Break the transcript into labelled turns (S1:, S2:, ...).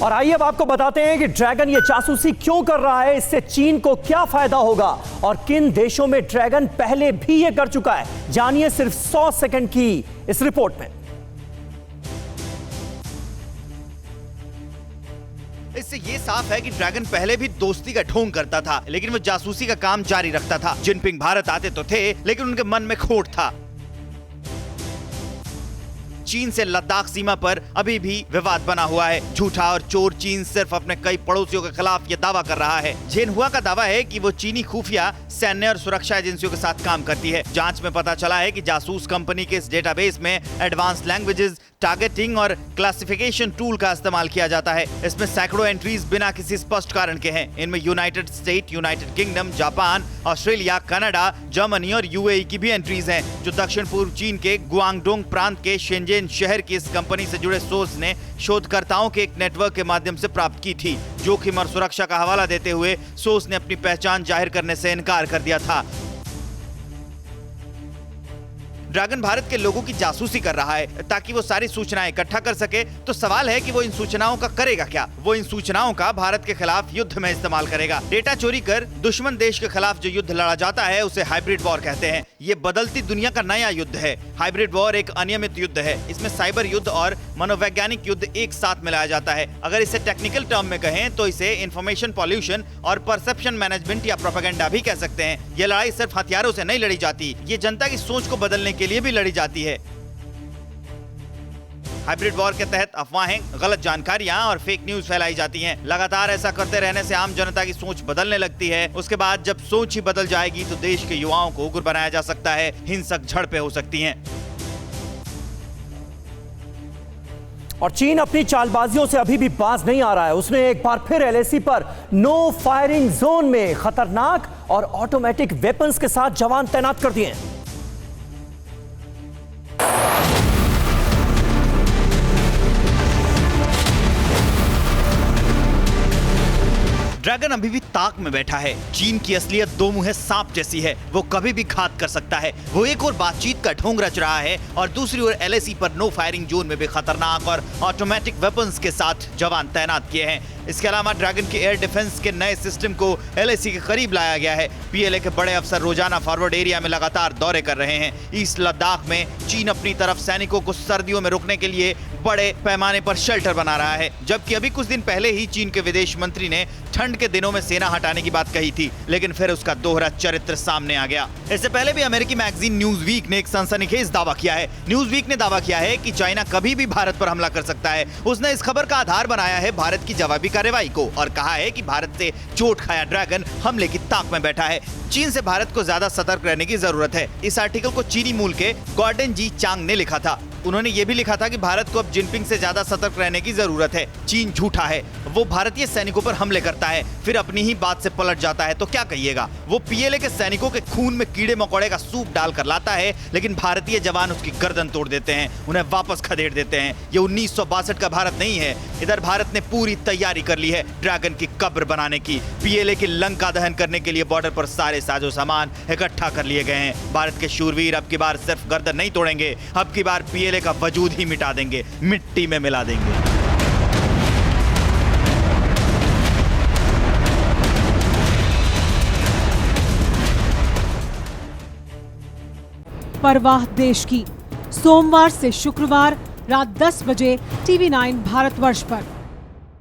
S1: और आइए अब आपको बताते हैं कि ड्रैगन ये जासूसी क्यों कर रहा है, इससे चीन को क्या फायदा होगा और किन देशों में ड्रैगन पहले भी ये कर चुका है। जानिए सिर्फ 100 सेकंड की इस रिपोर्ट में।
S2: इससे ये साफ है कि ड्रैगन पहले भी दोस्ती का ढोंग करता था, लेकिन वो जासूसी का काम जारी रखता था। जिनपिंग भारत आते तो थे, लेकिन उनके मन में खोट था। चीन से लद्दाख सीमा पर अभी भी विवाद बना हुआ है। झूठा और चोर चीन सिर्फ अपने कई पड़ोसियों के खिलाफ ये दावा कर रहा है। झेनहुआ का दावा है कि वो चीनी खुफिया, सैन्य और सुरक्षा एजेंसियों के साथ काम करती है। जांच में पता चला है कि जासूस कंपनी के इस डेटाबेस में एडवांस लैंग्वेजेस, टारगेटिंग और क्लासिफिकेशन टूल का इस्तेमाल किया जाता है। इसमें सैकड़ों एंट्रीज बिना किसी स्पष्ट कारण के हैं। इनमें United state, United kingdom, Japan, Australia, Canada, Germany और यूएई की भी एंट्रीज हैं, जो दक्षिण पूर्व चीन के गुआंगडोंग प्रांत के शेंजेन शहर की इस कंपनी से जुड़े सोर्स ने शोधकर्ताओं के एक नेटवर्क के माध्यम से प्राप्त की थी। जोखिम और सुरक्षा का हवाला देते हुए सोर्स ने अपनी पहचान जाहिर करने से इनकार कर दिया था। ड्रैगन भारत के लोगों की जासूसी कर रहा है ताकि वो सारी सूचनाएं इकट्ठा कर सके। तो सवाल है कि वो इन सूचनाओं का करेगा क्या? वो इन सूचनाओं का भारत के खिलाफ युद्ध में इस्तेमाल करेगा। डेटा चोरी कर दुश्मन देश के खिलाफ जो युद्ध लड़ा जाता है उसे हाइब्रिड वॉर कहते हैं। ये बदलती दुनिया का नया युद्ध है। हाइब्रिड वॉर एक अनियमित युद्ध है। इसमें साइबर युद्ध और मनोवैज्ञानिक युद्ध एक साथ मिलाया जाता है। अगर इसे टेक्निकल टर्म में कहें तो इसे इंफॉर्मेशन पॉल्यूशन और परसेप्शन मैनेजमेंट या प्रोपेगेंडा भी कह सकते हैं। ये लड़ाई सिर्फ हथियारों से नहीं लड़ी जाती, ये जनता की सोच को बदलने के लिए भी लड़ी जाती है। हाइब्रिड वॉर के तहत अफवाहें, गलत जानकारियां और फेक न्यूज फैलाई जाती हैं। लगातार ऐसा करते रहने से आम जनता की सोच बदलने लगती है। उसके बाद जब सोच ही बदल जाएगी तो देश के युवाओं को उग्र बनाया जा सकता है। हिंसक झड़पें हो सकती हैं।
S1: और चीन अपनी चालबाजियों से अभी भी बाज नहीं आ रहा है। उसने एक बार फिर एलएसी पर नो फायरिंग जोन में खतरनाक और ऑटोमेटिक वेपन्स के साथ जवान तैनात कर दिए हैं।
S2: ड्रैगन अभी भी ताक में बैठा है। चीन की असलियत दो मुहे सांप जैसी है। वो कभी भी घात कर सकता है। वो एक और बातचीत का ढोंग रच रहा है और दूसरी ओर एलएसी पर नो फायरिंग जोन में भी खतरनाक और ऑटोमेटिक वेपन्स के साथ जवान तैनात किए हैं। इसके अलावा ड्रैगन के एयर डिफेंस के नए सिस्टम को एलएसी के करीब लाया गया है। पीएलए के बड़े अफसर रोजाना फॉरवर्ड एरिया में लगातार दौरे कर रहे हैं। ईस्ट लद्दाख में चीन अपनी तरफ सैनिकों को सर्दियों में रोकने के लिए बड़े पैमाने पर शेल्टर बना रहा है, जबकि अभी कुछ दिन पहले ही चीन के विदेश मंत्री ने ठंड के दिनों में सेना हटाने की बात कही थी, लेकिन फिर उसका दोहरा चरित्र सामने आ गया। इससे पहले भी अमेरिकी मैगजीन न्यूज वीक ने एक सनसनीखेज दावा किया है। न्यूज वीक ने दावा किया है कि चाइना कभी भी भारत पर हमला कर सकता है। उसने इस खबर का आधार बनाया है भारत की जवाबी कार्रवाई को और कहा है कि भारत से चोट खाया ड्रैगन हमले की ताक में बैठा है। चीन से भारत को ज्यादा सतर्क रहने की जरूरत है। इस आर्टिकल को चीनी मूल के गॉर्डन जी चांग ने लिखा था। उन्होंने ये भी लिखा था कि भारत को अब जिनपिंग से ज्यादा सतर्क रहने की जरूरत है। चीन झूठा है। वो भारतीय सैनिकों पर हमले करता है, फिर अपनी ही बात से पलट जाता है तो क्या कहिएगा। वो पीएलए के सैनिकों के खून में कीड़े मकोड़े का सूप डालकर लाता है, लेकिन भारतीय जवान उसकी गर्दन तोड़ देते हैं, उन्हें वापस खदेड़ देते हैं। ये 1962 का भारत नहीं है। इधर भारत ने पूरी तैयारी कर ली है ड्रैगन की कब्र बनाने की। पीएलए की लंका दहन करने के लिए बॉर्डर पर सारे साजो सामान इकट्ठा कर लिए गए हैं। भारत के शूरवीर अब की बार सिर्फ गर्दन नहीं तोड़ेंगे, अब की बार पीएलए का वजूद ही मिटा देंगे, मिट्टी में मिला देंगे।
S3: परवाह देश की, सोमवार से शुक्रवार रात 10 बजे TV9 भारतवर्ष पर।